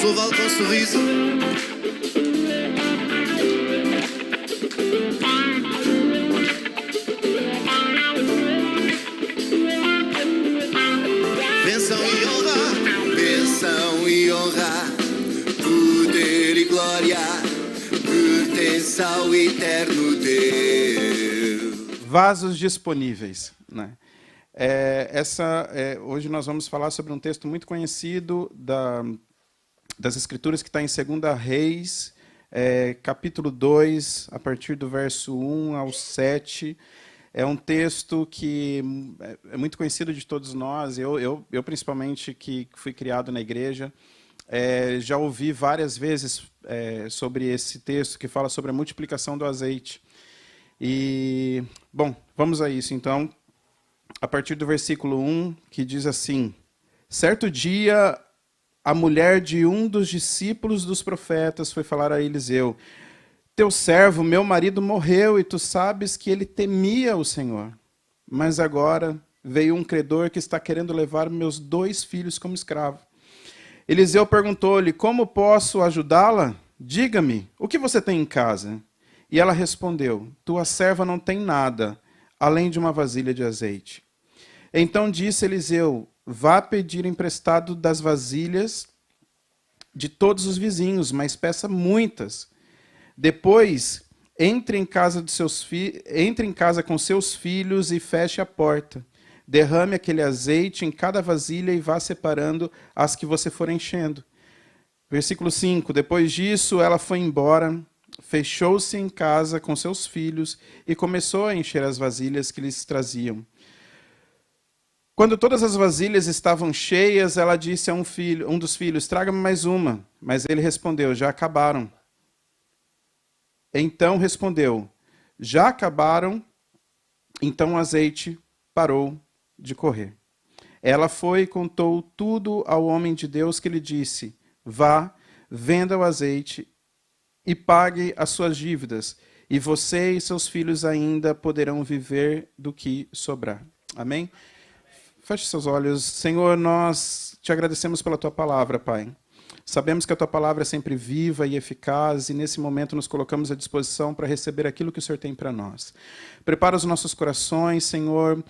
louvá-lo com um sorriso. Bênção e honra, poder e glória, pertence ao eterno Deus. Vasos disponíveis, né? Hoje nós vamos falar sobre um texto muito conhecido das Escrituras, que está em 2 Reis, capítulo 2, a partir do verso 1 ao 7. É um texto que é muito conhecido de todos nós. Eu principalmente, que fui criado na igreja, já ouvi várias vezes sobre esse texto que fala sobre a multiplicação do azeite. E, bom, vamos a isso, então. A partir do versículo 1, que diz assim: Certo dia, a mulher de um dos discípulos dos profetas foi falar a Eliseu: Teu servo, meu marido, morreu, e tu sabes que ele temia o Senhor. Mas agora veio um credor que está querendo levar meus 2 filhos como escravo. Eliseu perguntou-lhe: Como posso ajudá-la? Diga-me, o que você tem em casa? E ela respondeu: Tua serva não tem nada, além de uma vasilha de azeite. Então disse Eliseu: Vá pedir emprestado das vasilhas de todos os vizinhos, mas peça muitas. Depois, entre em casa com seus filhos e feche a porta. Derrame aquele azeite em cada vasilha e vá separando as que você for enchendo. Versículo 5. Depois disso, ela foi embora, fechou-se em casa com seus filhos e começou a encher as vasilhas que lhes traziam. Quando todas as vasilhas estavam cheias, ela disse a um dos filhos: Traga-me mais uma. Mas ele respondeu: Já acabaram. Então respondeu: Já acabaram. Então o azeite parou de correr. Ela foi e contou tudo ao homem de Deus, que lhe disse: Vá, venda o azeite e pague as suas dívidas, e você e seus filhos ainda poderão viver do que sobrar. Amém? Feche seus olhos. Senhor, nós te agradecemos pela tua palavra, Pai. Sabemos que a tua palavra é sempre viva e eficaz, e nesse momento nos colocamos à disposição para receber aquilo que o Senhor tem para nós. Prepara os nossos corações, Senhor,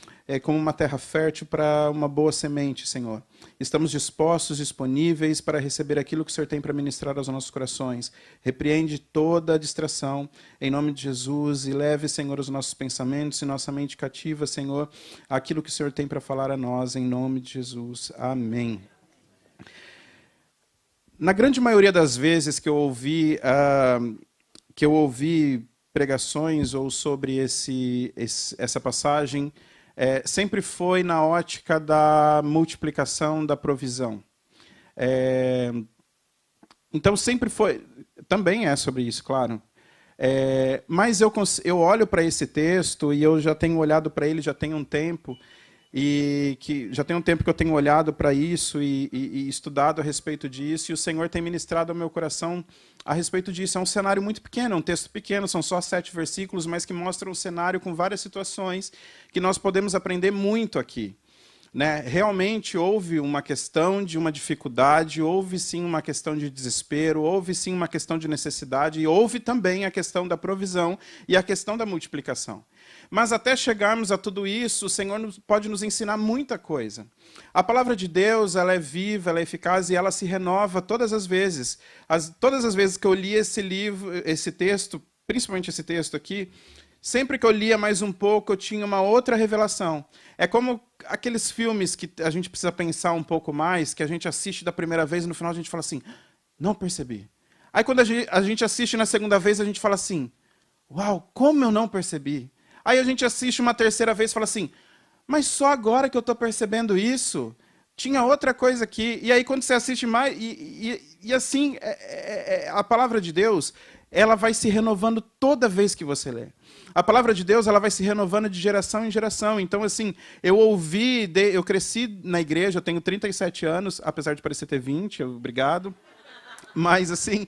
como uma terra fértil para uma boa semente, Senhor. Estamos dispostos, disponíveis para receber aquilo que o Senhor tem para ministrar aos nossos corações. Repreende toda a distração, em nome de Jesus, e leve, Senhor, os nossos pensamentos e nossa mente cativa, Senhor, aquilo que o Senhor tem para falar a nós, em nome de Jesus. Amém. Na grande maioria das vezes que eu ouvi pregações ou sobre essa passagem, sempre foi na ótica da multiplicação, da provisão. Então sempre foi, também é sobre isso, claro. Mas eu olho para esse texto e eu já tenho olhado para ele já tem um tempo, e que já tem um tempo que eu tenho olhado para isso e estudado a respeito disso, e o Senhor tem ministrado ao meu coração a respeito disso. É um cenário muito pequeno, é um texto pequeno, são só 7 versículos, mas que mostram um cenário com várias situações que nós podemos aprender muito aqui. Né? Realmente houve uma questão de uma dificuldade, houve sim uma questão de desespero, houve sim uma questão de necessidade, e houve também a questão da provisão e a questão da multiplicação. Mas até chegarmos a tudo isso, o Senhor pode nos ensinar muita coisa. A palavra de Deus, ela é viva, ela é eficaz e ela se renova todas as vezes. Todas as vezes que eu li esse livro, esse texto, principalmente esse texto aqui, sempre que eu lia mais um pouco, eu tinha uma outra revelação. É como aqueles filmes que a gente precisa pensar um pouco mais, que a gente assiste da primeira vez e no final a gente fala assim: não percebi. Aí quando a gente assiste na segunda vez, a gente fala assim: uau, como eu não percebi? Aí a gente assiste uma terceira vez e fala assim: mas só agora que eu estou percebendo isso? Tinha outra coisa aqui. E aí quando você assiste mais... E assim, a palavra de Deus, ela vai se renovando toda vez que você lê. A palavra de Deus, ela vai se renovando de geração em geração. Então, assim, eu cresci na igreja, eu tenho 37 anos, apesar de parecer ter 20, obrigado. Mas, assim,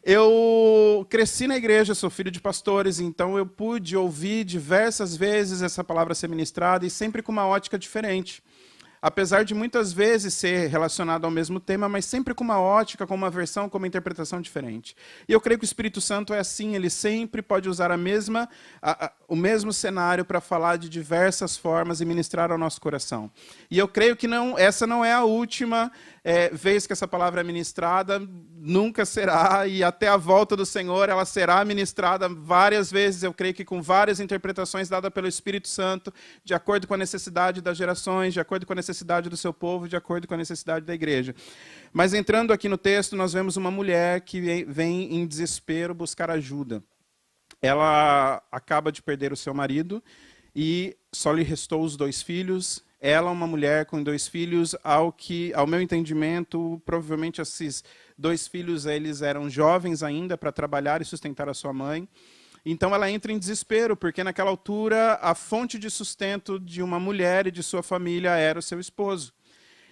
eu cresci na igreja, sou filho de pastores, então eu pude ouvir diversas vezes essa palavra ser ministrada e sempre com uma ótica diferente. apesar de muitas vezes ser relacionado ao mesmo tema, mas sempre com uma ótica, com uma versão, com uma interpretação diferente. E eu creio que o Espírito Santo é assim, ele sempre pode usar o mesmo cenário para falar de diversas formas e ministrar ao nosso coração. E eu creio que essa não é a última vez que essa palavra é ministrada, nunca será, e até a volta do Senhor ela será ministrada várias vezes, eu creio que com várias interpretações dadas pelo Espírito Santo, de acordo com a necessidade das gerações, de acordo com a necessidade do seu povo, de acordo com a necessidade da igreja. Mas entrando aqui no texto, nós vemos uma mulher que vem em desespero buscar ajuda. Ela acaba de perder o seu marido e só lhe restou os 2 filhos. Ela, uma mulher com 2 filhos, ao meu entendimento, provavelmente esses 2 filhos eles eram jovens ainda para trabalhar e sustentar a sua mãe. Então ela entra em desespero, porque naquela altura a fonte de sustento de uma mulher e de sua família era o seu esposo.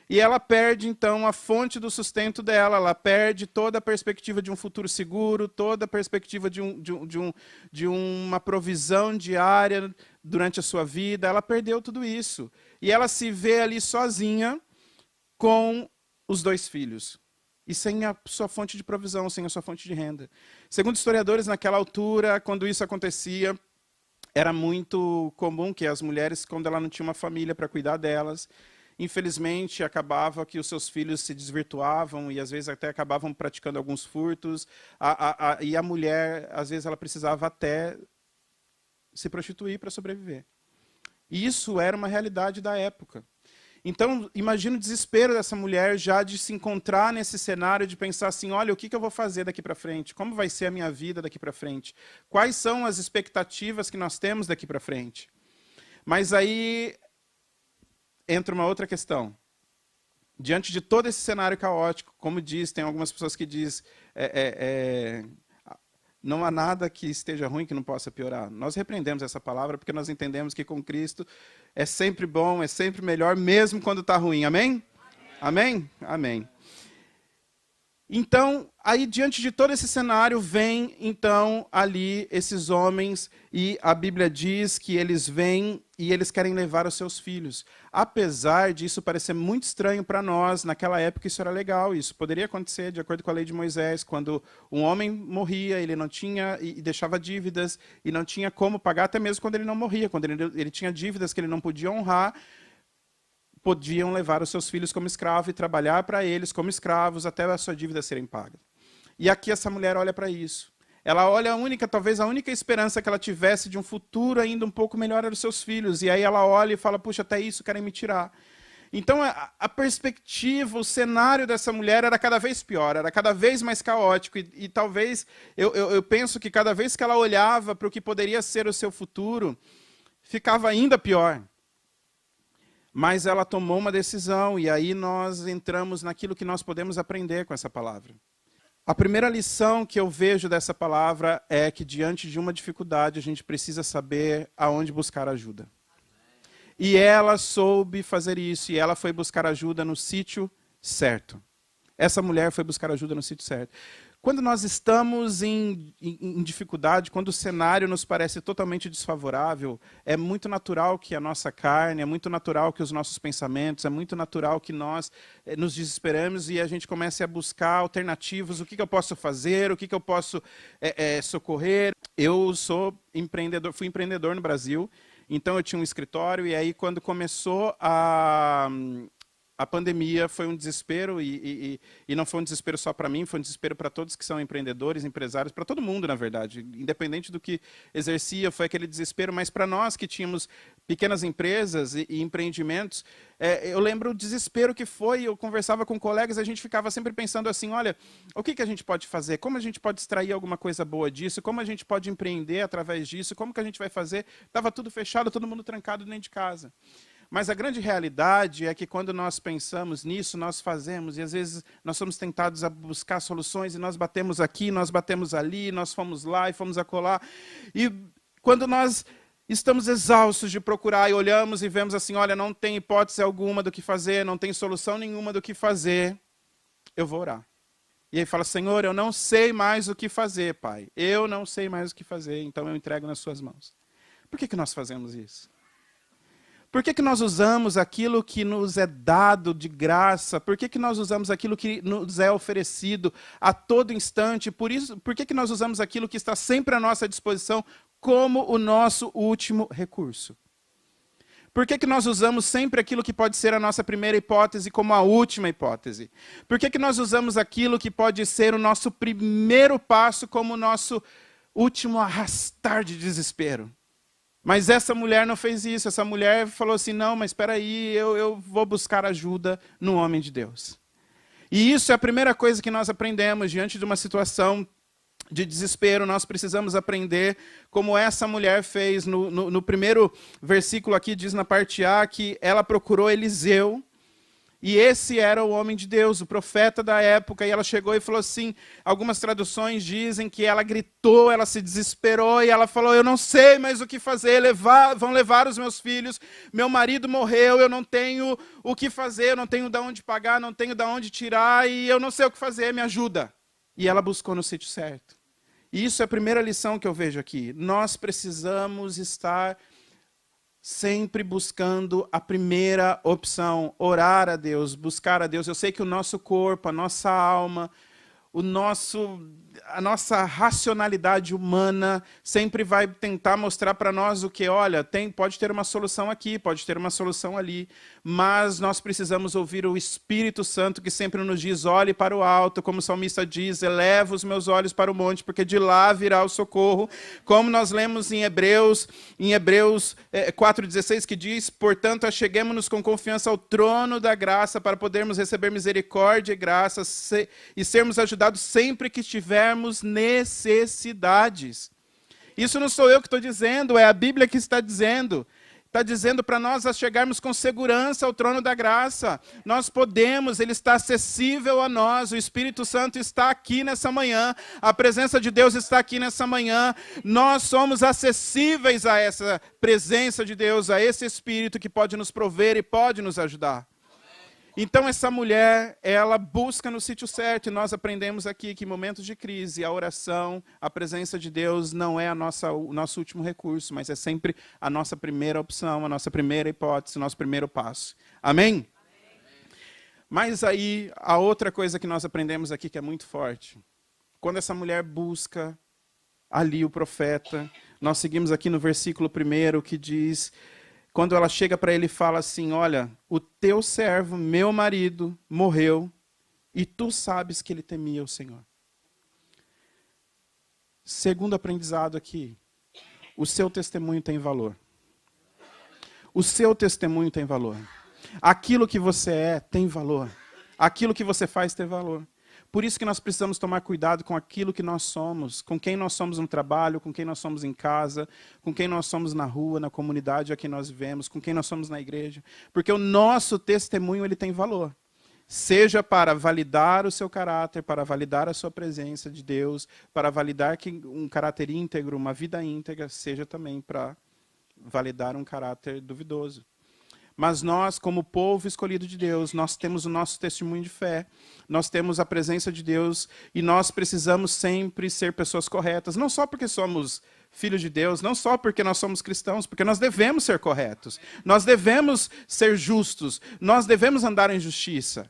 E ela perde, então, a fonte do sustento dela, ela perde toda a perspectiva de um futuro seguro, toda a perspectiva de uma provisão diária durante a sua vida, ela perdeu tudo isso. E ela se vê ali sozinha com os 2 filhos. E sem a sua fonte de provisão, sem a sua fonte de renda. Segundo historiadores, naquela altura, quando isso acontecia, era muito comum que as mulheres, quando ela não tinha uma família para cuidar delas, infelizmente, acabava que os seus filhos se desvirtuavam e, às vezes, até acabavam praticando alguns furtos. E a mulher, às vezes, ela precisava até se prostituir para sobreviver. E isso era uma realidade da época. Então, imagina o desespero dessa mulher já de se encontrar nesse cenário, de pensar assim, olha, o que eu vou fazer daqui para frente? Como vai ser a minha vida daqui para frente? Quais são as expectativas que nós temos daqui para frente? Mas aí entra uma outra questão. Diante de todo esse cenário caótico, como diz, tem algumas pessoas que dizem, não há nada que esteja ruim que não possa piorar. Nós repreendemos essa palavra porque nós entendemos que com Cristo é sempre bom, é sempre melhor, mesmo quando está ruim. Amém? Amém? Amém. Então, aí diante de todo esse cenário, vem então ali esses homens e a Bíblia diz que eles vêm e eles querem levar os seus filhos. Apesar disso parecer muito estranho para nós, naquela época isso era legal, isso poderia acontecer de acordo com a lei de Moisés, quando um homem morria, ele não tinha e deixava dívidas e não tinha como pagar, até mesmo quando ele não morria, quando ele tinha dívidas que ele não podia honrar, podiam levar os seus filhos como escravos e trabalhar para eles como escravos até a sua dívida serem pagas. E aqui essa mulher olha para isso. Ela olha talvez a única esperança que ela tivesse de um futuro ainda um pouco melhor era os seus filhos. E aí ela olha e fala, puxa, até isso querem me tirar. Então a perspectiva, o cenário dessa mulher era cada vez pior, era cada vez mais caótico. E talvez, eu penso que cada vez que ela olhava para o que poderia ser o seu futuro, ficava ainda pior. Mas ela tomou uma decisão, e aí nós entramos naquilo que nós podemos aprender com essa palavra. A primeira lição que eu vejo dessa palavra é que, diante de uma dificuldade, a gente precisa saber aonde buscar ajuda. E ela soube fazer isso, e ela foi buscar ajuda no sítio certo. Essa mulher foi buscar ajuda no sítio certo. Quando nós estamos em dificuldade, quando o cenário nos parece totalmente desfavorável, é muito natural que a nossa carne, é muito natural que os nossos pensamentos, é muito natural que nós nos desesperamos e a gente comece a buscar alternativas, o que eu posso fazer, o que eu posso socorrer. Eu fui empreendedor no Brasil, então eu tinha um escritório e aí quando começou a pandemia foi um desespero, e não foi um desespero só para mim, foi um desespero para todos que são empreendedores, empresários, para todo mundo, na verdade. Independente do que exercia, foi aquele desespero, mas para nós que tínhamos pequenas empresas e empreendimentos, eu lembro o desespero que foi, eu conversava com colegas, a gente ficava sempre pensando assim, olha, o que a gente pode fazer? Como a gente pode extrair alguma coisa boa disso? Como a gente pode empreender através disso? Como que a gente vai fazer? Estava tudo fechado, todo mundo trancado dentro de casa. Mas a grande realidade é que quando nós pensamos nisso, nós fazemos, e às vezes nós somos tentados a buscar soluções, e nós batemos aqui, nós batemos ali, nós fomos lá e fomos acolá. E quando nós estamos exaustos de procurar e olhamos e vemos assim, olha, não tem hipótese alguma do que fazer, não tem solução nenhuma do que fazer, eu vou orar. E aí fala, Senhor, eu não sei mais o que fazer, Pai. Eu não sei mais o que fazer, então eu entrego nas suas mãos. Por que nós fazemos isso? Por que nós usamos aquilo que nos é dado de graça? Por que nós usamos aquilo que nos é oferecido a todo instante? Por que nós usamos aquilo que está sempre à nossa disposição como o nosso último recurso? Por que nós usamos sempre aquilo que pode ser a nossa primeira hipótese como a última hipótese? Por que nós usamos aquilo que pode ser o nosso primeiro passo como o nosso último arrastar de desespero? Mas essa mulher não fez isso. Essa mulher falou assim, não, mas espera aí, eu vou buscar ajuda no homem de Deus. E isso é a primeira coisa que nós aprendemos diante de uma situação de desespero. Nós precisamos aprender como essa mulher fez. No primeiro versículo aqui diz na parte A que ela procurou Eliseu. E esse era o homem de Deus, o profeta da época, e ela chegou e falou assim, algumas traduções dizem que ela gritou, ela se desesperou, e ela falou, eu não sei mais o que fazer, vão levar os meus filhos, meu marido morreu, eu não tenho o que fazer, eu não tenho de onde pagar, não tenho de onde tirar, e eu não sei o que fazer, me ajuda. E ela buscou no sítio certo. E isso é a primeira lição que eu vejo aqui. Nós precisamos estar sempre buscando a primeira opção, orar a Deus, buscar a Deus. Eu sei que o nosso corpo, a nossa alma, a nossa racionalidade humana sempre vai tentar mostrar para nós o que, olha, pode ter uma solução aqui, pode ter uma solução ali, mas nós precisamos ouvir o Espírito Santo que sempre nos diz, olhe para o alto, como o salmista diz, eleva os meus olhos para o monte, porque de lá virá o socorro, como nós lemos em Hebreus 4,16, que diz, portanto, acheguemo-nos com confiança ao trono da graça para podermos receber misericórdia e graça e sermos ajudados sempre que tivermos necessidades. Isso não sou eu que estou dizendo, é a Bíblia que está dizendo. Está dizendo para nós chegarmos com segurança ao trono da graça. Nós podemos, ele está acessível a nós, o Espírito Santo está aqui nessa manhã, a presença de Deus está aqui nessa manhã, nós somos acessíveis a essa presença de Deus, a esse Espírito que pode nos prover e pode nos ajudar. Então essa mulher, ela busca no sítio certo, e nós aprendemos aqui que em momentos de crise, a oração, a presença de Deus não é o nosso último recurso, mas é sempre a nossa primeira opção, a nossa primeira hipótese, o nosso primeiro passo. Amém? Mas aí, a outra coisa que nós aprendemos aqui que é muito forte, quando essa mulher busca ali o profeta, nós seguimos aqui no versículo 1 que diz... Quando ela chega para ele e fala assim, olha, o teu servo, meu marido, morreu, e tu sabes que ele temia o Senhor. Segundo aprendizado aqui, o seu testemunho tem valor. O seu testemunho tem valor. Aquilo que você é tem valor. Aquilo que você faz tem valor. Por isso que nós precisamos tomar cuidado com aquilo que nós somos, com quem nós somos no trabalho, com quem nós somos em casa, com quem nós somos na rua, na comunidade a quem nós vivemos, com quem nós somos na igreja. Porque o nosso testemunho ele tem valor. Seja para validar o seu caráter, para validar a sua presença de Deus, para validar que um caráter íntegro, uma vida íntegra, seja também para validar um caráter duvidoso. Mas nós, como povo escolhido de Deus, nós temos o nosso testemunho de fé, nós temos a presença de Deus e nós precisamos sempre ser pessoas corretas, não só porque somos filhos de Deus, não só porque nós somos cristãos, porque nós devemos ser corretos, nós devemos ser justos, nós devemos andar em justiça.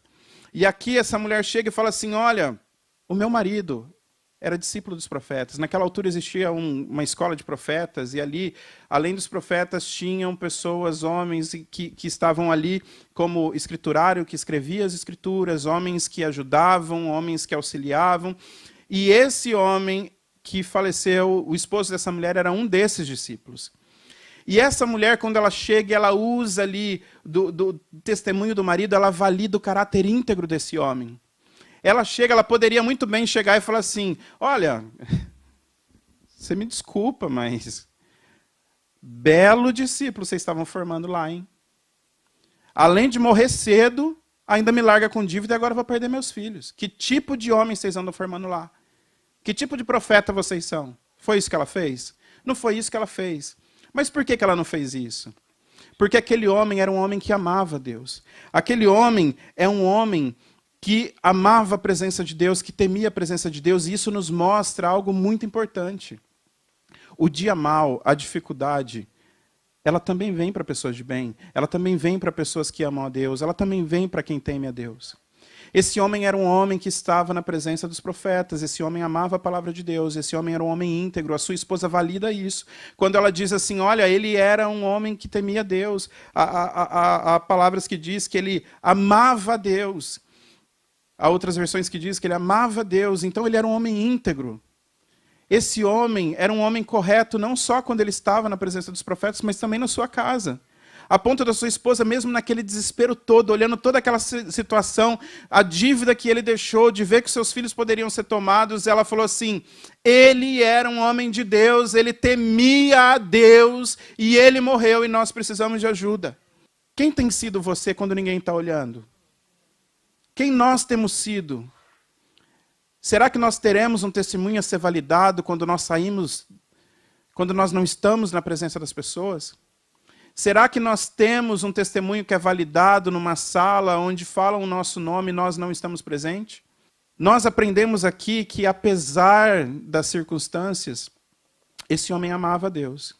E aqui essa mulher chega e fala assim, olha, o meu marido era discípulo dos profetas. Naquela altura existia uma escola de profetas, e ali, além dos profetas, tinham pessoas, homens que estavam ali como escriturário, que escrevia as escrituras, homens que ajudavam, homens que auxiliavam. E esse homem que faleceu, o esposo dessa mulher, era um desses discípulos. E essa mulher, quando ela chega, ela usa ali do testemunho do marido, ela valida o caráter íntegro desse homem. Ela chega, ela poderia muito bem chegar e falar assim, olha, você me desculpa, mas belo discípulo vocês estavam formando lá, hein? Além de morrer cedo, ainda me larga com dívida e agora eu vou perder meus filhos. Que tipo de homem vocês andam formando lá? Que tipo de profeta vocês são? Foi isso que ela fez? Não foi isso que ela fez. Mas por que ela não fez isso? Porque aquele homem era um homem que amava Deus. Aquele homem é um homem que amava a presença de Deus, que temia a presença de Deus, e isso nos mostra algo muito importante. O dia mau, a dificuldade, ela também vem para pessoas de bem, ela também vem para pessoas que amam a Deus, ela também vem para quem teme a Deus. Esse homem era um homem que estava na presença dos profetas, esse homem amava a palavra de Deus, esse homem era um homem íntegro, a sua esposa valida isso. Quando ela diz assim, olha, ele era um homem que temia Deus, há palavras que diz que ele amava a Deus, há outras versões que diz que ele amava a Deus, então ele era um homem íntegro. Esse homem era um homem correto, não só quando ele estava na presença dos profetas, mas também na sua casa. A ponto da sua esposa, mesmo naquele desespero todo, olhando toda aquela situação, a dívida que ele deixou de ver que seus filhos poderiam ser tomados, ela falou assim, ele era um homem de Deus, ele temia a Deus, e ele morreu, e nós precisamos de ajuda. Quem tem sido você quando ninguém está olhando? Quem nós temos sido? Será que nós teremos um testemunho a ser validado quando nós saímos, quando nós não estamos na presença das pessoas? Será que nós temos um testemunho que é validado numa sala onde falam o nosso nome e nós não estamos presentes? Nós aprendemos aqui que, apesar das circunstâncias, esse homem amava a Deus.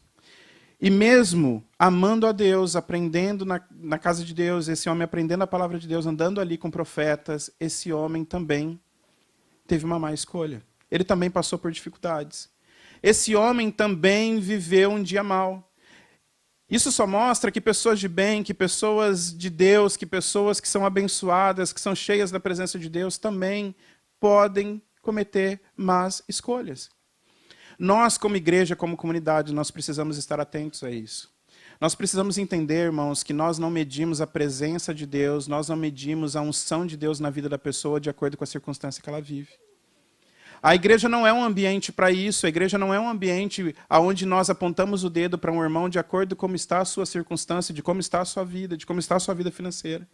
E mesmo amando a Deus, aprendendo na casa de Deus, esse homem aprendendo a palavra de Deus, andando ali com profetas, esse homem também teve uma má escolha. Ele também passou por dificuldades. Esse homem também viveu um dia mau. Isso só mostra que pessoas de bem, que pessoas de Deus, que pessoas que são abençoadas, que são cheias da presença de Deus, também podem cometer más escolhas. Nós, como igreja, como comunidade, nós precisamos estar atentos a isso. Nós precisamos entender, irmãos, que nós não medimos a presença de Deus, nós não medimos a unção de Deus na vida da pessoa de acordo com a circunstância que ela vive. A igreja não é um ambiente para isso, a igreja não é um ambiente onde nós apontamos o dedo para um irmão de acordo com como está a sua circunstância, de como está a sua vida, de como está a sua vida financeira.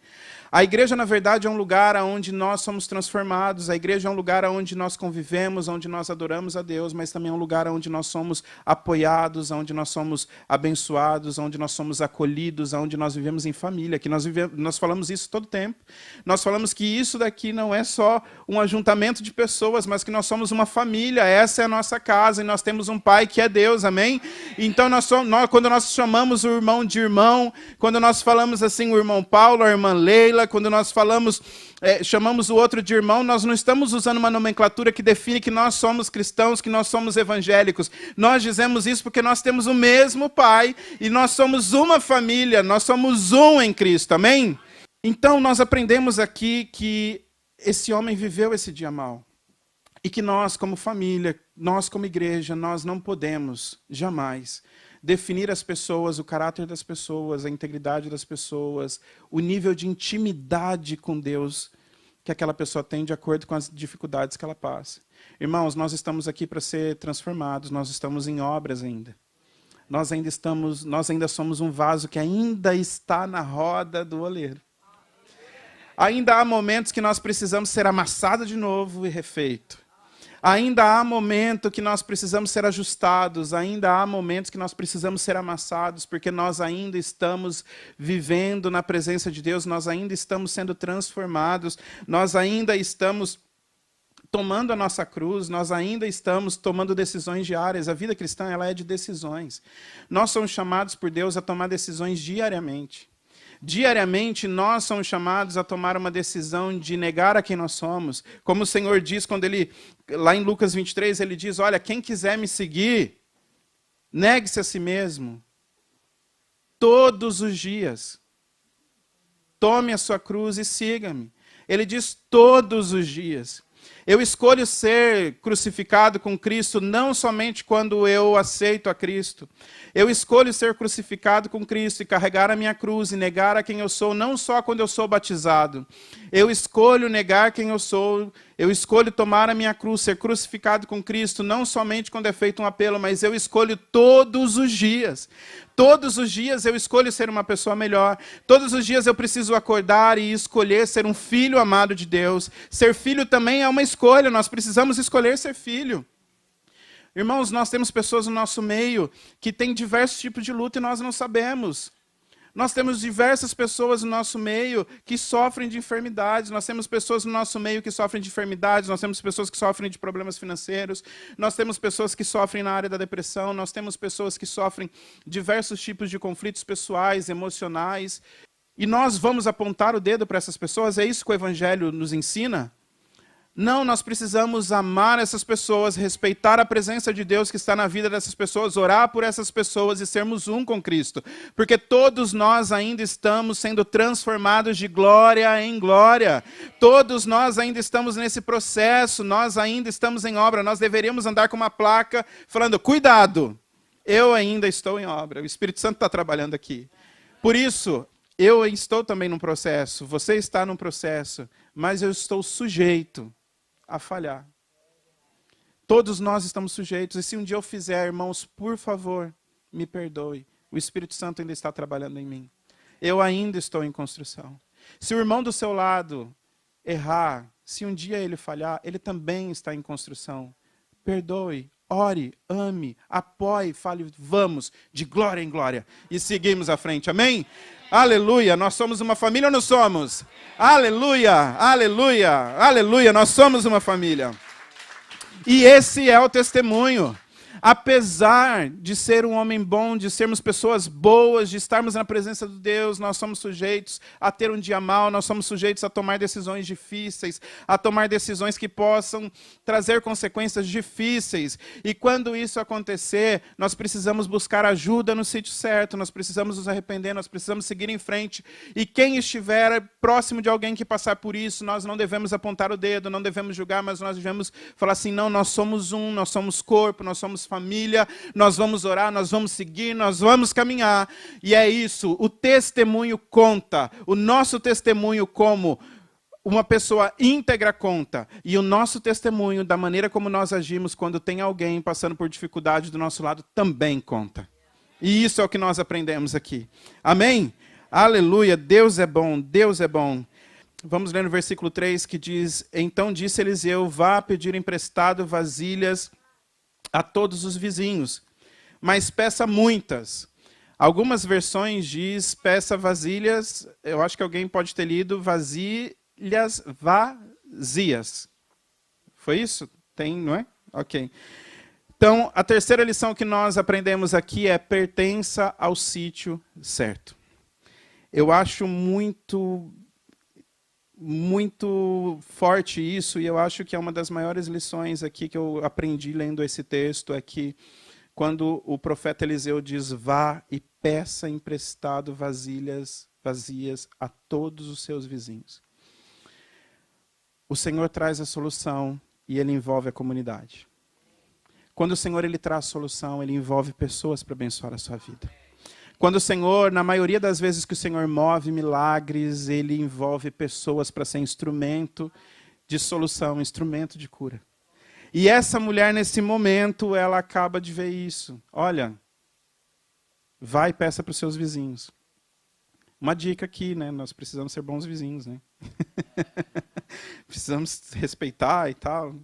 A igreja, na verdade, é um lugar onde nós somos transformados, a igreja é um lugar onde nós convivemos, onde nós adoramos a Deus, mas também é um lugar onde nós somos apoiados, onde nós somos abençoados, onde nós somos acolhidos, onde nós vivemos em família, que nós falamos isso todo tempo. Nós falamos que isso daqui não é só um ajuntamento de pessoas, mas que nós somos uma família, essa é a nossa casa, e nós temos um Pai que é Deus, amém? Então, quando nós chamamos o irmão de irmão, quando nós falamos assim, o irmão Paulo, a irmã Leila, quando nós chamamos o outro de irmão, nós não estamos usando uma nomenclatura que define que nós somos cristãos, que nós somos evangélicos. Nós dizemos isso porque nós temos o mesmo Pai, e nós somos uma família, nós somos um em Cristo, amém? Então, nós aprendemos aqui que esse homem viveu esse dia mal. E que nós, como família, nós como igreja, nós não podemos jamais definir as pessoas, o caráter das pessoas, a integridade das pessoas, o nível de intimidade com Deus que aquela pessoa tem de acordo com as dificuldades que ela passa. Irmãos, nós estamos aqui para ser transformados, nós estamos em obras ainda. Nós ainda somos um vaso que ainda está na roda do oleiro. Ainda há momentos que nós precisamos ser amassado de novo e refeito. Ainda há momentos que nós precisamos ser ajustados, ainda há momentos que nós precisamos ser amassados, porque nós ainda estamos vivendo na presença de Deus, nós ainda estamos sendo transformados, nós ainda estamos tomando a nossa cruz, nós ainda estamos tomando decisões diárias. A vida cristã, ela é de decisões. Nós somos chamados por Deus a tomar decisões diariamente. Diariamente, nós somos chamados a tomar uma decisão de negar a quem nós somos. Como o Senhor diz, lá em Lucas 23, ele diz, olha, quem quiser me seguir, negue-se a si mesmo. Todos os dias. Tome a sua cruz e siga-me. Ele diz todos os dias. Eu escolho ser crucificado com Cristo não somente quando eu aceito a Cristo. Eu escolho ser crucificado com Cristo e carregar a minha cruz e negar a quem eu sou, não só quando eu sou batizado. Eu escolho negar quem eu sou, eu escolho tomar a minha cruz, ser crucificado com Cristo, não somente quando é feito um apelo, mas eu escolho todos os dias. Todos os dias eu escolho ser uma pessoa melhor. Todos os dias eu preciso acordar e escolher ser um filho amado de Deus. Ser filho também é uma escolha, nós precisamos escolher ser filho. Irmãos, nós temos pessoas no nosso meio que têm diversos tipos de luta e nós não sabemos. Nós temos diversas pessoas no nosso meio que sofrem de enfermidades, nós temos pessoas no nosso meio que sofrem de enfermidades, nós temos pessoas que sofrem de problemas financeiros, nós temos pessoas que sofrem na área da depressão, nós temos pessoas que sofrem diversos tipos de conflitos pessoais, emocionais. E nós vamos apontar o dedo para essas pessoas? É isso que o Evangelho nos ensina? Não, nós precisamos amar essas pessoas, respeitar a presença de Deus que está na vida dessas pessoas, orar por essas pessoas e sermos um com Cristo. Porque todos nós ainda estamos sendo transformados de glória em glória. Todos nós ainda estamos nesse processo, nós ainda estamos em obra. Nós deveríamos andar com uma placa falando, cuidado, eu ainda estou em obra. O Espírito Santo está trabalhando aqui. Por isso, eu estou também num processo, você está num processo, mas eu estou sujeito a falhar. Todos nós estamos sujeitos, e se um dia eu fizer, irmãos, por favor, me perdoe. O Espírito Santo ainda está trabalhando em mim. Eu ainda estou em construção. Se o irmão do seu lado errar, se um dia ele falhar, ele também está em construção. Perdoe, ore, ame, apoie, fale, vamos, de glória em glória. E seguimos à frente, amém? Aleluia, nós somos uma família ou não somos? Aleluia, aleluia, aleluia, nós somos uma família. E esse é o testemunho. Apesar de ser um homem bom, de sermos pessoas boas, de estarmos na presença de Deus, nós somos sujeitos a ter um dia mau, nós somos sujeitos a tomar decisões difíceis, a tomar decisões que possam trazer consequências difíceis. E quando isso acontecer, nós precisamos buscar ajuda no sítio certo, nós precisamos nos arrepender, nós precisamos seguir em frente. E quem estiver próximo de alguém que passar por isso, nós não devemos apontar o dedo, não devemos julgar, mas nós devemos falar assim, não, nós somos um, nós somos corpo, nós somos família, nós vamos orar, nós vamos seguir, nós vamos caminhar. E é isso, o testemunho conta. O nosso testemunho como uma pessoa íntegra conta. E o nosso testemunho, da maneira como nós agimos quando tem alguém passando por dificuldade do nosso lado, também conta. E isso é o que nós aprendemos aqui. Amém? Aleluia, Deus é bom, Deus é bom. Vamos ler no versículo 3 que diz, então disse Eliseu, vá pedir emprestado vasilhas a todos os vizinhos, mas peça muitas. Algumas versões diz peça vasilhas, eu acho que alguém pode ter lido vasilhas vazias. Foi isso? Tem, não é? Ok. Então, a terceira lição que nós aprendemos aqui é pertença ao sítio certo. Eu acho muito forte isso, e eu acho que é uma das maiores lições aqui que eu aprendi lendo esse texto, é que quando o profeta Eliseu diz, vá e peça emprestado vasilhas vazias a todos os seus vizinhos. O Senhor traz a solução e ele envolve a comunidade. Quando o Senhor ele traz a solução, ele envolve pessoas para abençoar a sua vida. Quando o Senhor, na maioria das vezes que o Senhor move milagres, ele envolve pessoas para ser instrumento de solução, instrumento de cura. E essa mulher, nesse momento, ela acaba de ver isso. Olha, vai e peça para os seus vizinhos. Uma dica aqui, né? Nós precisamos ser bons vizinhos, né? Precisamos respeitar e tal.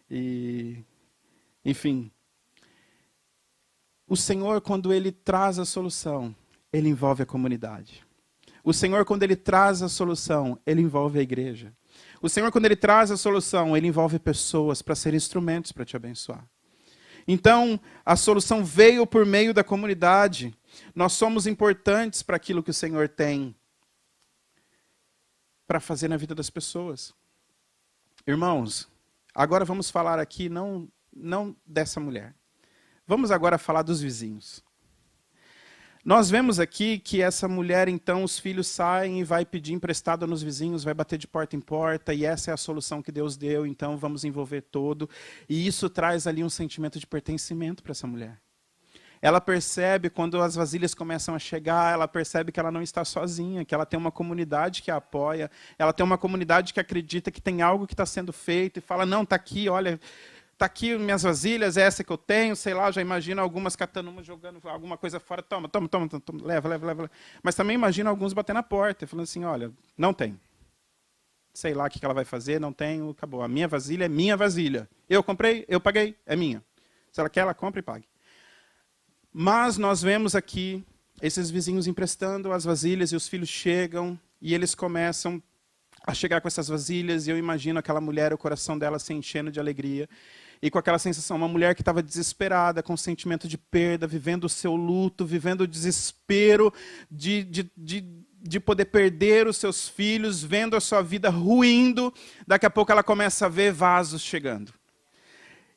E, enfim. O Senhor, quando ele traz a solução, ele envolve a comunidade. O Senhor, quando ele traz a solução, ele envolve a igreja. O Senhor, quando ele traz a solução, ele envolve pessoas para serem instrumentos para te abençoar. Então, a solução veio por meio da comunidade. Nós somos importantes para aquilo que o Senhor tem para fazer na vida das pessoas. Irmãos, agora vamos falar aqui não dessa mulher. Vamos agora falar dos vizinhos. Nós vemos aqui que essa mulher, então, os filhos saem e vai pedir emprestado nos vizinhos, vai bater de porta em porta, e essa é a solução que Deus deu, então vamos envolver todo. E isso traz ali um sentimento de pertencimento para essa mulher. Ela percebe, quando as vasilhas começam a chegar, ela percebe que ela não está sozinha, que ela tem uma comunidade que a apoia, ela tem uma comunidade que acredita que tem algo que está sendo feito, e fala, não, está aqui, olha... Está aqui minhas vasilhas, é essa que eu tenho, sei lá, já imagino algumas catando uma, jogando alguma coisa fora, toma, leva. Mas também imagino alguns batendo na porta e falando assim, olha, não tem. Sei lá o que ela vai fazer, não tenho, acabou. A minha vasilha é minha vasilha. Eu comprei, eu paguei, é minha. Se ela quer, ela compra e pague. Mas nós vemos aqui esses vizinhos emprestando as vasilhas e os filhos chegam e eles começam a chegar com essas vasilhas e eu imagino aquela mulher, o coração dela se enchendo de alegria e com aquela sensação, uma mulher que estava desesperada, com sentimento de perda, vivendo o seu luto, vivendo o desespero de poder perder os seus filhos, vendo a sua vida ruindo. Daqui a pouco ela começa a ver vasos chegando.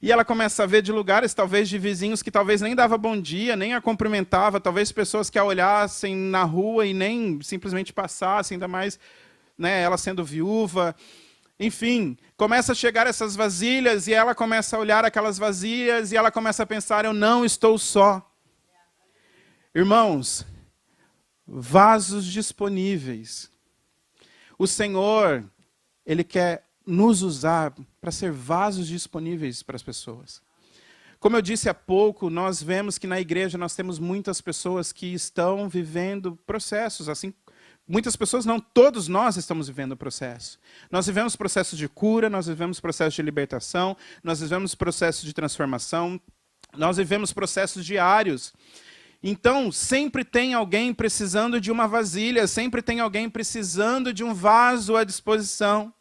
E ela começa a ver de lugares, talvez de vizinhos que talvez nem dava bom dia, nem a cumprimentava, talvez pessoas que a olhassem na rua e nem simplesmente passassem, ainda mais, né, ela sendo viúva. Enfim, começa a chegar essas vasilhas e ela começa a olhar aquelas vasilhas e ela começa a pensar, eu não estou só. Irmãos, vasos disponíveis. O Senhor, Ele quer nos usar para ser vasos disponíveis para as pessoas. Como eu disse há pouco, nós vemos que na igreja nós temos muitas pessoas que estão vivendo processos, assim, muitas pessoas não, todos nós estamos vivendo o processo. Nós vivemos processos de cura, nós vivemos processos de libertação, nós vivemos processos de transformação, nós vivemos processos diários. Então, sempre tem alguém precisando de uma vasilha, sempre tem alguém precisando de um vaso à disposição.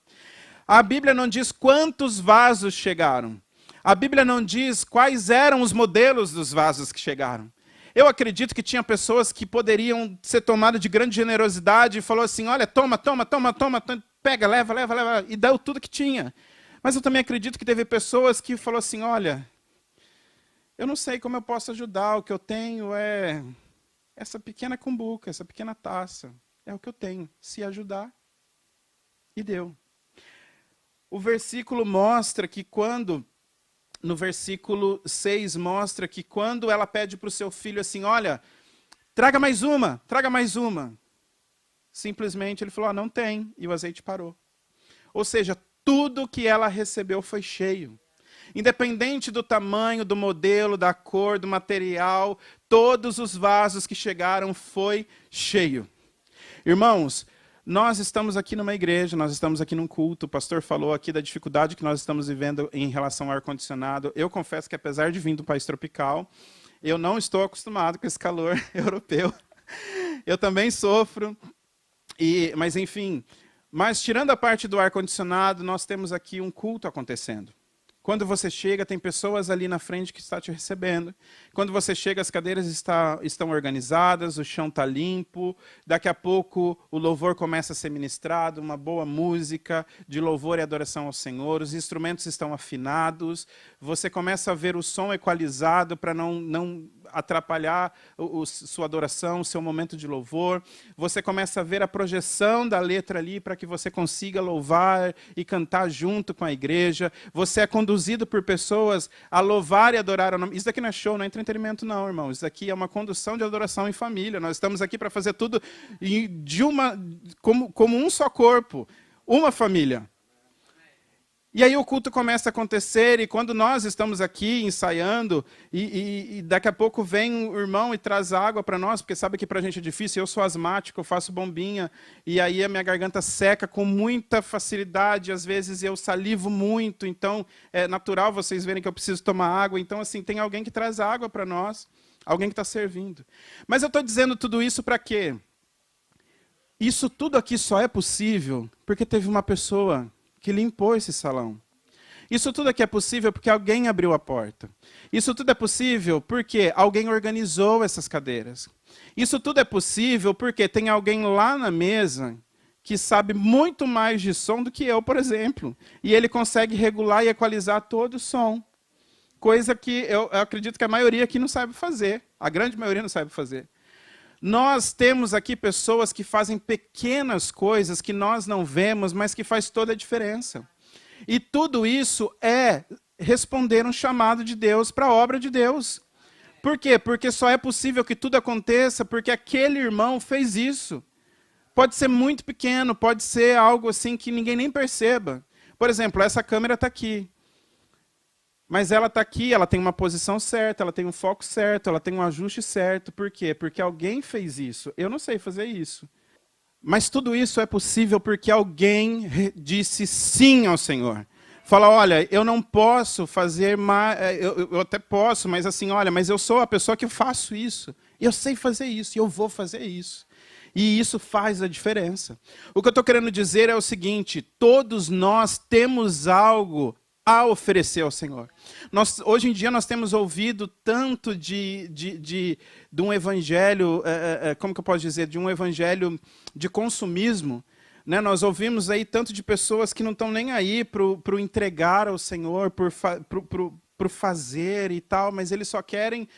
A Bíblia não diz quantos vasos chegaram. A Bíblia não diz quais eram os modelos dos vasos que chegaram. Eu acredito que tinha pessoas que poderiam ser tomadas de grande generosidade e falou assim, olha, toma, pega, leva, e deu tudo que tinha. Mas eu também acredito que teve pessoas que falou assim, olha, eu não sei como eu posso ajudar, o que eu tenho é essa pequena cumbuca, essa pequena taça. É o que eu tenho, se ajudar. E deu. O versículo mostra que no versículo 6 mostra que quando ela pede para o seu filho assim, olha, traga mais uma. Simplesmente ele falou, não tem, e o azeite parou. Ou seja, tudo que ela recebeu foi cheio. Independente do tamanho, do modelo, da cor, do material, todos os vasos que chegaram foi cheio. Irmãos, nós estamos aqui numa igreja, nós estamos aqui num culto, o pastor falou aqui da dificuldade que nós estamos vivendo em relação ao ar-condicionado. Eu confesso que apesar de vir do país tropical, eu não estou acostumado com esse calor europeu. Eu também sofro, mas enfim. Mas tirando a parte do ar-condicionado, nós temos aqui um culto acontecendo. Quando você chega, tem pessoas ali na frente que estão te recebendo. Quando você chega, as cadeiras estão organizadas, o chão está limpo. Daqui a pouco, o louvor começa a ser ministrado, uma boa música de louvor e adoração ao Senhor. Os instrumentos estão afinados. Você começa a ver o som equalizado para não atrapalhar sua adoração, o seu momento de louvor. Você começa a ver a projeção da letra ali para que você consiga louvar e cantar junto com a igreja. Você é conduzido por pessoas a louvar e adorar o nome. Isso daqui não é show, não é entretenimento não, irmão. Isso daqui é uma condução de adoração em família. Nós estamos aqui para fazer tudo como um só corpo, uma família. E aí o culto começa a acontecer, e quando nós estamos aqui ensaiando, e daqui a pouco vem o irmão e traz água para nós, porque sabe que para a gente é difícil, eu sou asmático, eu faço bombinha, e aí a minha garganta seca com muita facilidade, às vezes eu salivo muito, então é natural vocês verem que eu preciso tomar água, então assim, tem alguém que traz água para nós, alguém que está servindo. Mas eu estou dizendo tudo isso para quê? Isso tudo aqui só é possível porque teve uma pessoa que limpou esse salão. Isso tudo aqui é possível porque alguém abriu a porta. Isso tudo é possível porque alguém organizou essas cadeiras. Isso tudo é possível porque tem alguém lá na mesa que sabe muito mais de som do que eu, por exemplo. E ele consegue regular e equalizar todo o som. Coisa que eu acredito que a maioria aqui não sabe fazer. A grande maioria não sabe fazer. Nós temos aqui pessoas que fazem pequenas coisas que nós não vemos, mas que faz toda a diferença. E tudo isso é responder um chamado de Deus para a obra de Deus. Por quê? Porque só é possível que tudo aconteça porque aquele irmão fez isso. Pode ser muito pequeno, pode ser algo assim que ninguém nem perceba. Por exemplo, essa câmera está aqui. Mas ela está aqui, ela tem uma posição certa, ela tem um foco certo, ela tem um ajuste certo. Por quê? Porque alguém fez isso. Eu não sei fazer isso. Mas tudo isso é possível porque alguém disse sim ao Senhor. Fala, olha, eu não posso fazer mais, eu até posso, mas assim, olha, mas eu sou a pessoa que faço isso. Eu sei fazer isso, e eu vou fazer isso. E isso faz a diferença. O que eu estou querendo dizer é o seguinte: todos nós temos algo a oferecer ao Senhor. Hoje em dia nós temos ouvido tanto de um evangelho, como que eu posso dizer, de um evangelho de consumismo. Né? Nós ouvimos aí tanto de pessoas que não estão nem aí para o entregar ao Senhor, por fazer e tal, mas eles só querem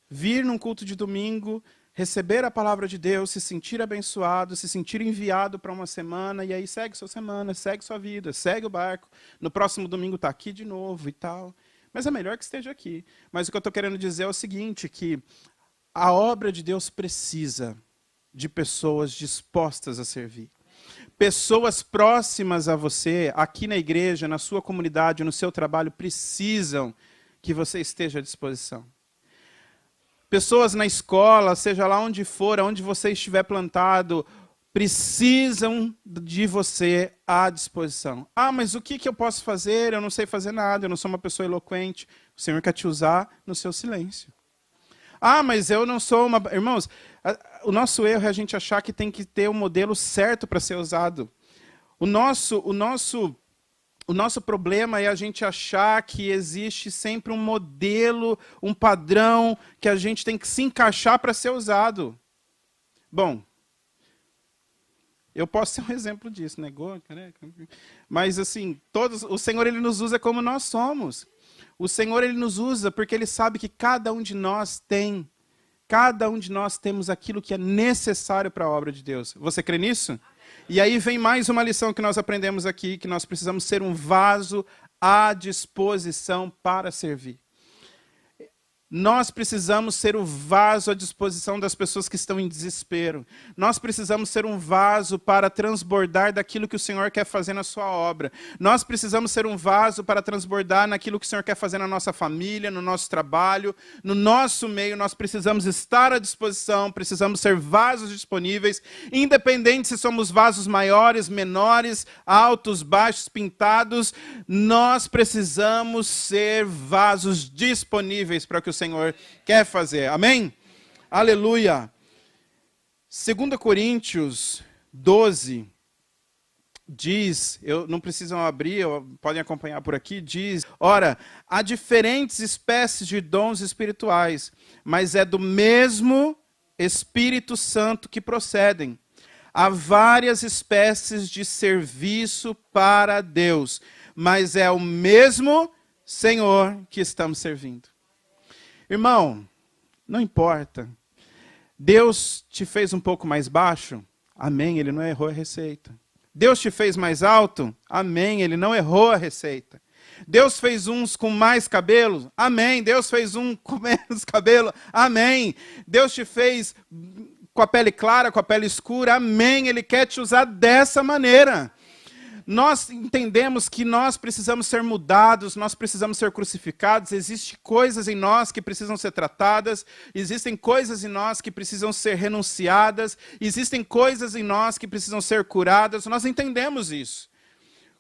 vir num culto de domingo, receber a palavra de Deus, se sentir abençoado, se sentir enviado para uma semana, e aí segue sua semana, segue sua vida, segue o barco. No próximo domingo está aqui de novo e tal. Mas é melhor que esteja aqui. Mas o que eu estou querendo dizer é o seguinte, que a obra de Deus precisa de pessoas dispostas a servir. Pessoas próximas a você, aqui na igreja, na sua comunidade, no seu trabalho, precisam que você esteja à disposição. Pessoas na escola, seja lá onde for, onde você estiver plantado, precisam de você à disposição. Ah, mas o que eu posso fazer? Eu não sei fazer nada, eu não sou uma pessoa eloquente. O Senhor quer te usar no seu silêncio. Ah, mas eu não sou uma... Irmãos, o nosso erro é a gente achar que tem que ter o modelo certo para ser usado. O nosso problema é a gente achar que existe sempre um modelo, um padrão, que a gente tem que se encaixar para ser usado. Bom, eu posso ser um exemplo disso, né? Mas assim, o Senhor ele nos usa como nós somos. O Senhor ele nos usa porque Ele sabe que cada um de nós temos aquilo que é necessário para a obra de Deus. Você crê nisso? E aí vem mais uma lição que nós aprendemos aqui, que nós precisamos ser um vaso à disposição para servir. Nós precisamos ser o vaso à disposição das pessoas que estão em desespero. Nós precisamos ser um vaso para transbordar daquilo que o Senhor quer fazer na sua obra. Nós precisamos ser um vaso para transbordar naquilo que o Senhor quer fazer na nossa família, no nosso trabalho, no nosso meio. Nós precisamos estar à disposição, precisamos ser vasos disponíveis, independente se somos vasos maiores, menores, altos, baixos, pintados. Nós precisamos ser vasos disponíveis para o que o Senhor quer fazer. Amém? Aleluia. 2 Coríntios 12 diz, não precisam abrir, podem acompanhar por aqui, diz: ora, há diferentes espécies de dons espirituais, mas é do mesmo Espírito Santo que procedem. Há várias espécies de serviço para Deus, mas é o mesmo Senhor que estamos servindo. Irmão, não importa. Deus te fez um pouco mais baixo? Amém, Ele não errou a receita. Deus te fez mais alto? Amém, Ele não errou a receita. Deus fez uns com mais cabelo? Amém. Deus fez um com menos cabelo? Amém. Deus te fez com a pele clara, com a pele escura? Amém. Ele quer te usar dessa maneira. Nós entendemos que nós precisamos ser mudados, nós precisamos ser crucificados, existem coisas em nós que precisam ser tratadas, existem coisas em nós que precisam ser renunciadas, existem coisas em nós que precisam ser curadas, nós entendemos isso.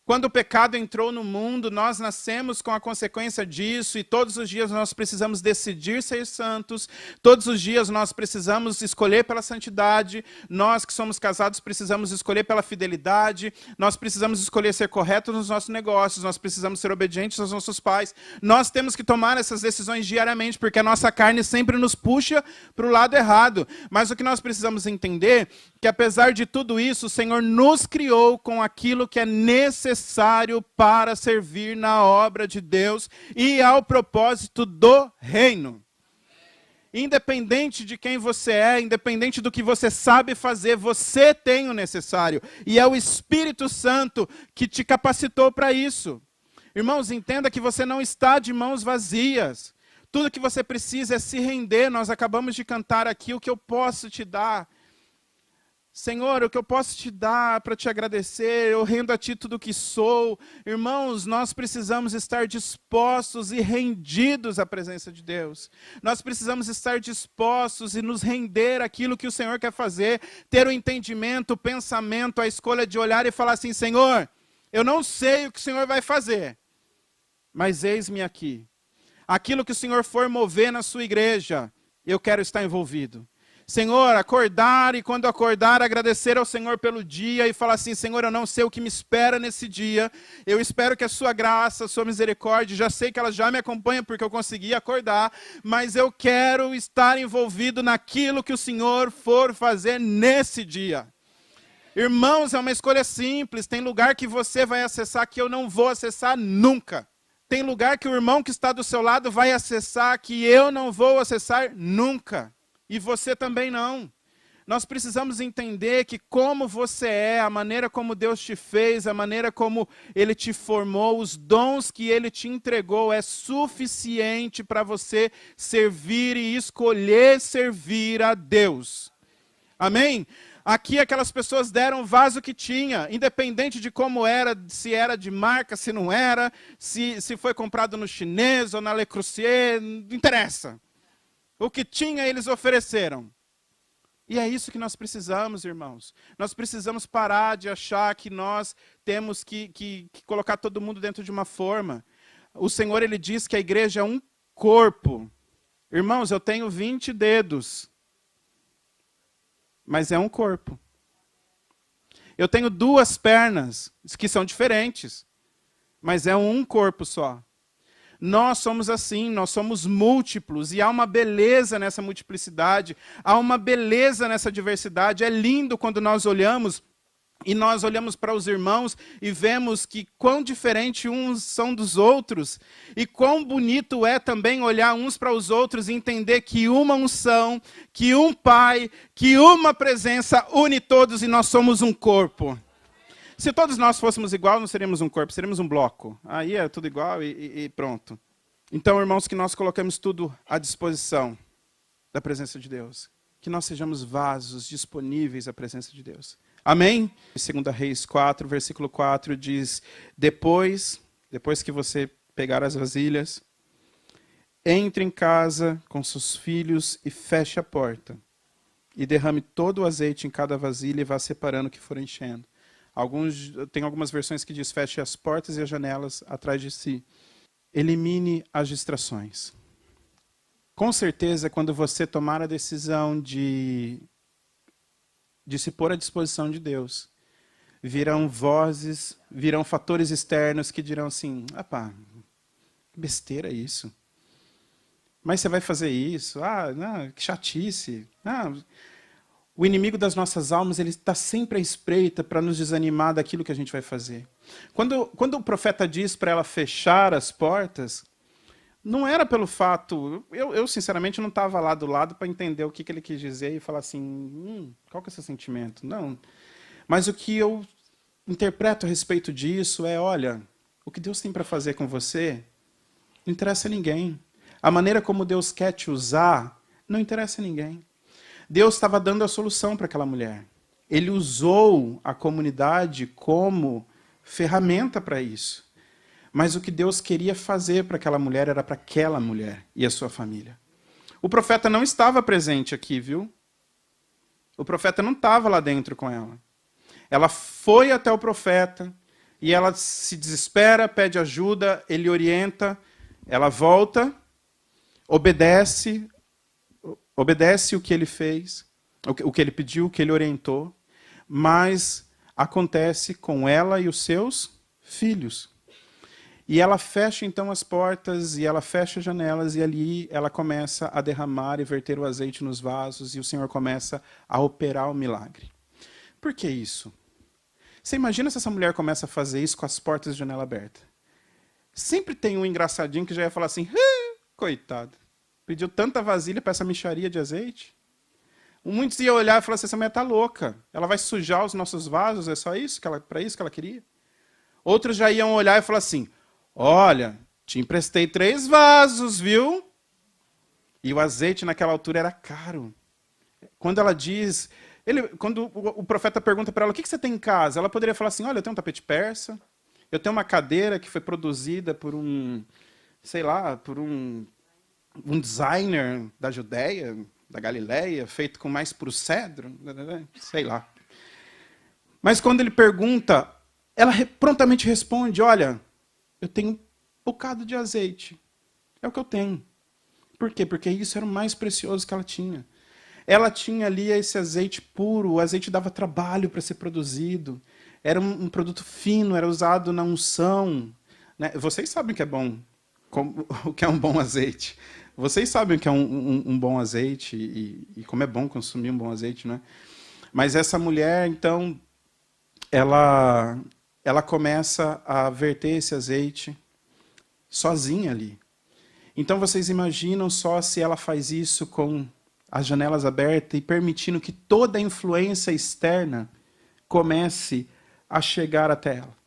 Quando o pecado entrou no mundo, nós nascemos com a consequência disso, e todos os dias nós precisamos decidir ser santos, todos os dias nós precisamos escolher pela santidade, nós que somos casados precisamos escolher pela fidelidade, nós precisamos escolher ser corretos nos nossos negócios, nós precisamos ser obedientes aos nossos pais, nós temos que tomar essas decisões diariamente, porque a nossa carne sempre nos puxa para o lado errado. Mas o que nós precisamos entender é que apesar de tudo isso, o Senhor nos criou com aquilo que é necessário para servir na obra de Deus e ao propósito do reino. Independente de quem você é, independente do que você sabe fazer, você tem o necessário. E é o Espírito Santo que te capacitou para isso. Irmãos, entenda que você não está de mãos vazias. Tudo que você precisa é se render. Nós acabamos de cantar aqui: o que eu posso te dar. Senhor, o que eu posso te dar para te agradecer? Eu rendo a ti tudo o que sou. Irmãos, nós precisamos estar dispostos e rendidos à presença de Deus. Nós precisamos estar dispostos e nos render àquilo que o Senhor quer fazer, ter o entendimento, o pensamento, a escolha de olhar e falar assim: Senhor, eu não sei o que o Senhor vai fazer, mas eis-me aqui. Aquilo que o Senhor for mover na sua igreja, eu quero estar envolvido. Senhor, acordar e quando acordar, agradecer ao Senhor pelo dia e falar assim, Senhor, eu não sei o que me espera nesse dia, eu espero que a sua graça, a sua misericórdia, já sei que ela já me acompanha porque eu consegui acordar, mas eu quero estar envolvido naquilo que o Senhor for fazer nesse dia. Irmãos, é uma escolha simples, tem lugar que você vai acessar que eu não vou acessar nunca. Tem lugar que o irmão que está do seu lado vai acessar que eu não vou acessar nunca. E você também não. Nós precisamos entender que como você é, a maneira como Deus te fez, a maneira como Ele te formou, os dons que Ele te entregou é suficiente para você servir e escolher servir a Deus. Amém? Aqui aquelas pessoas deram o vaso que tinha, independente de como era, se era de marca, se não era, se foi comprado no chinês ou na Le Creuset, não interessa. O que tinha, eles ofereceram. E é isso que nós precisamos, irmãos. Nós precisamos parar de achar que nós temos que colocar todo mundo dentro de uma forma. O Senhor, Ele diz que a igreja é um corpo. Irmãos, eu tenho 20 dedos. Mas é um corpo. Eu tenho 2 pernas, que são diferentes. Mas é um corpo só. Nós somos assim, nós somos múltiplos, e há uma beleza nessa multiplicidade, há uma beleza nessa diversidade. É lindo quando nós olhamos, e nós olhamos para os irmãos e vemos que quão diferente uns são dos outros, e quão bonito é também olhar uns para os outros e entender que uma unção, que um Pai, que uma presença une todos e nós somos um corpo. Se todos nós fôssemos igual, não seríamos um corpo, seríamos um bloco. Aí é tudo igual e pronto. Então, irmãos, que nós coloquemos tudo à disposição da presença de Deus. Que nós sejamos vasos disponíveis à presença de Deus. Amém? 2 Reis 4, versículo 4 diz, depois que você pegar as vasilhas, entre em casa com seus filhos e feche a porta. E derrame todo o azeite em cada vasilha e vá separando o que for enchendo. Tem algumas versões que diz, feche as portas e as janelas atrás de si. Elimine as distrações. Com certeza, quando você tomar a decisão de se pôr à disposição de Deus, virão vozes, virão fatores externos que dirão assim, que besteira isso. Mas você vai fazer isso? Não, que chatice. Não. O inimigo das nossas almas, ele está sempre à espreita para nos desanimar daquilo que a gente vai fazer. Quando o profeta diz para ela fechar as portas, não era pelo fato... Eu sinceramente, não estava lá do lado para entender o que ele quis dizer e falar assim, qual que é esse sentimento? Não. Mas o que eu interpreto a respeito disso é, olha, o que Deus tem para fazer com você não interessa a ninguém. A maneira como Deus quer te usar não interessa a ninguém. Deus estava dando a solução para aquela mulher. Ele usou a comunidade como ferramenta para isso. Mas o que Deus queria fazer para aquela mulher era para aquela mulher e a sua família. O profeta não estava presente aqui, viu? O profeta não estava lá dentro com ela. Ela foi até o profeta e ela se desespera, pede ajuda, ele orienta, ela volta, obedece o que ele fez, o que ele pediu, o que ele orientou, mas acontece com ela e os seus filhos. E ela fecha então as portas, e ela fecha as janelas, e ali ela começa a derramar e verter o azeite nos vasos, e o Senhor começa a operar o milagre. Por que isso? Você imagina se essa mulher começa a fazer isso com as portas de janela aberta? Sempre tem um engraçadinho que já ia falar assim, coitado. Pediu tanta vasilha para essa mixaria de azeite. Muitos iam olhar e falar assim, essa mulher está louca. Ela vai sujar os nossos vasos, é só isso? Para isso que ela queria? Outros já iam olhar e falar assim, olha, te emprestei 3 vasos, viu? E o azeite naquela altura era caro. Quando ela diz... quando o profeta pergunta para ela, o que você tem em casa? Ela poderia falar assim, olha, eu tenho um tapete persa, eu tenho uma cadeira que foi produzida por um designer da Judéia, da Galileia, feito com mais puro cedro, sei lá. Mas quando ele pergunta, ela prontamente responde, olha, eu tenho um bocado de azeite. É o que eu tenho. Por quê? Porque isso era o mais precioso que ela tinha. Ela tinha ali esse azeite puro, o azeite dava trabalho para ser produzido. Era um produto fino, era usado na unção. Né? Vocês sabem o que é bom, o que é um bom azeite. Vocês sabem o que é um bom azeite e como é bom consumir um bom azeite, não é? Mas essa mulher, então, ela começa a verter esse azeite sozinha ali. Então, vocês imaginam só se ela faz isso com as janelas abertas e permitindo que toda a influência externa comece a chegar até ela.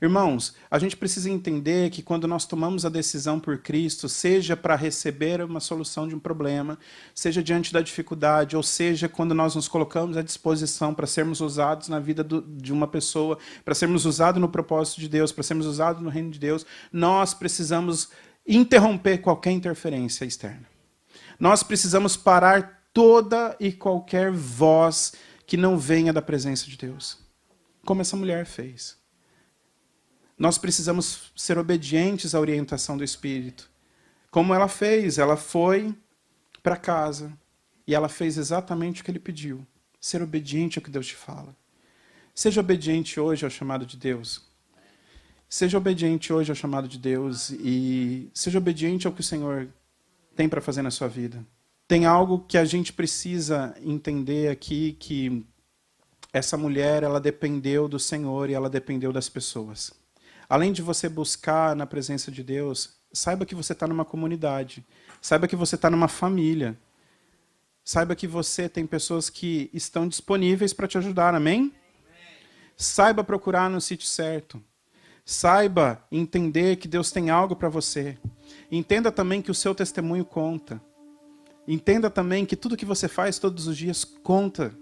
Irmãos, a gente precisa entender que quando nós tomamos a decisão por Cristo, seja para receber uma solução de um problema, seja diante da dificuldade, ou seja, quando nós nos colocamos à disposição para sermos usados na vida de uma pessoa, para sermos usados no propósito de Deus, para sermos usados no reino de Deus, nós precisamos interromper qualquer interferência externa. Nós precisamos parar toda e qualquer voz que não venha da presença de Deus, como essa mulher fez. Nós precisamos ser obedientes à orientação do Espírito. Como ela fez, ela foi para casa e ela fez exatamente o que ele pediu. Ser obediente ao que Deus te fala. Seja obediente hoje ao chamado de Deus. Seja obediente hoje ao chamado de Deus e seja obediente ao que o Senhor tem para fazer na sua vida. Tem algo que a gente precisa entender aqui, que essa mulher, ela dependeu do Senhor e ela dependeu das pessoas. Além de você buscar na presença de Deus, saiba que você está numa comunidade. Saiba que você está numa família. Saiba que você tem pessoas que estão disponíveis para te ajudar, amém? Saiba procurar no sítio certo. Saiba entender que Deus tem algo para você. Entenda também que o seu testemunho conta. Entenda também que tudo que você faz todos os dias conta.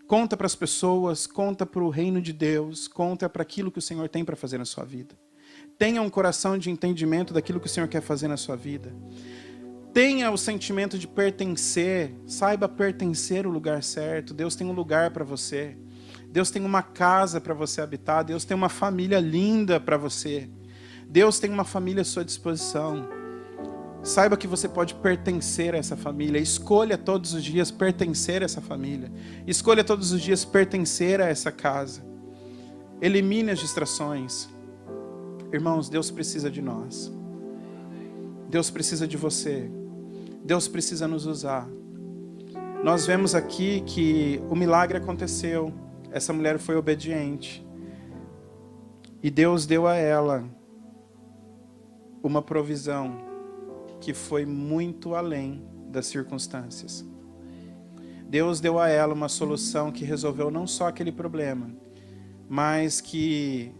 Conta para as pessoas, conta para o reino de Deus, conta para aquilo que o Senhor tem para fazer na sua vida. Tenha um coração de entendimento daquilo que o Senhor quer fazer na sua vida. Tenha o sentimento de pertencer, saiba pertencer ao lugar certo. Deus tem um lugar para você. Deus tem uma casa para você habitar. Deus tem uma família linda para você. Deus tem uma família à sua disposição. Saiba que você pode pertencer a essa família. Escolha todos os dias pertencer a essa família. Escolha todos os dias pertencer a essa casa. Elimine as distrações. Irmãos, Deus precisa de nós. Deus precisa de você. Deus precisa nos usar. Nós vemos aqui que o milagre aconteceu. Essa mulher foi obediente. E Deus deu a ela uma provisão que foi muito além das circunstâncias. Deus deu a ela uma solução que resolveu não só aquele problema, mas que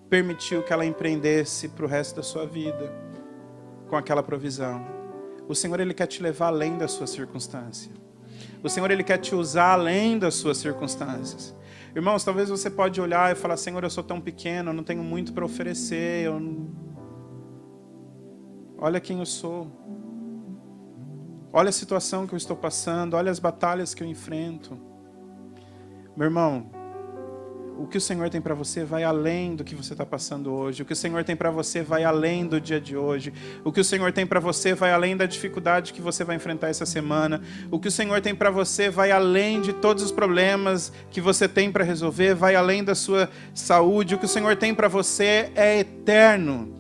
permitiu que ela empreendesse para o resto da sua vida com aquela provisão. O Senhor, Ele quer te levar além da sua circunstância. O Senhor, Ele quer te usar além das suas circunstâncias. Irmãos, talvez você pode olhar e falar: Senhor, eu sou tão pequeno, eu não tenho muito para oferecer, olha quem eu sou. Olha a situação que eu estou passando. Olha as batalhas que eu enfrento. Meu irmão, o que o Senhor tem para você vai além do que você está passando hoje. O que o Senhor tem para você vai além do dia de hoje. O que o Senhor tem para você vai além da dificuldade que você vai enfrentar essa semana. O que o Senhor tem para você vai além de todos os problemas que você tem para resolver. Vai além da sua saúde. O que o Senhor tem para você é eterno.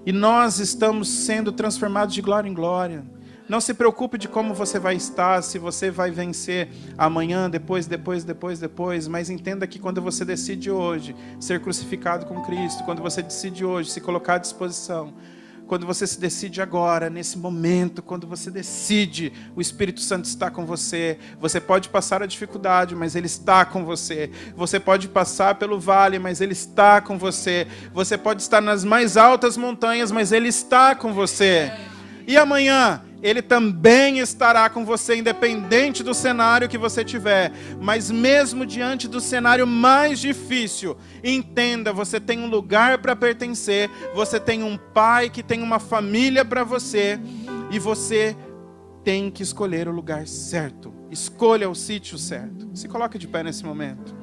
E nós estamos sendo transformados de glória em glória. Não se preocupe de como você vai estar, se você vai vencer amanhã, depois. Mas entenda que quando você decide hoje ser crucificado com Cristo, quando você decide hoje se colocar à disposição, quando você se decide agora, nesse momento, quando você decide, o Espírito Santo está com você. Você pode passar a dificuldade, mas Ele está com você. Você pode passar pelo vale, mas Ele está com você. Você pode estar nas mais altas montanhas, mas Ele está com você. E amanhã, Ele também estará com você, independente do cenário que você tiver. Mas mesmo diante do cenário mais difícil, entenda, você tem um lugar para pertencer, você tem um pai que tem uma família para você, e você tem que escolher o lugar certo. Escolha o sítio certo. Se coloque de pé nesse momento.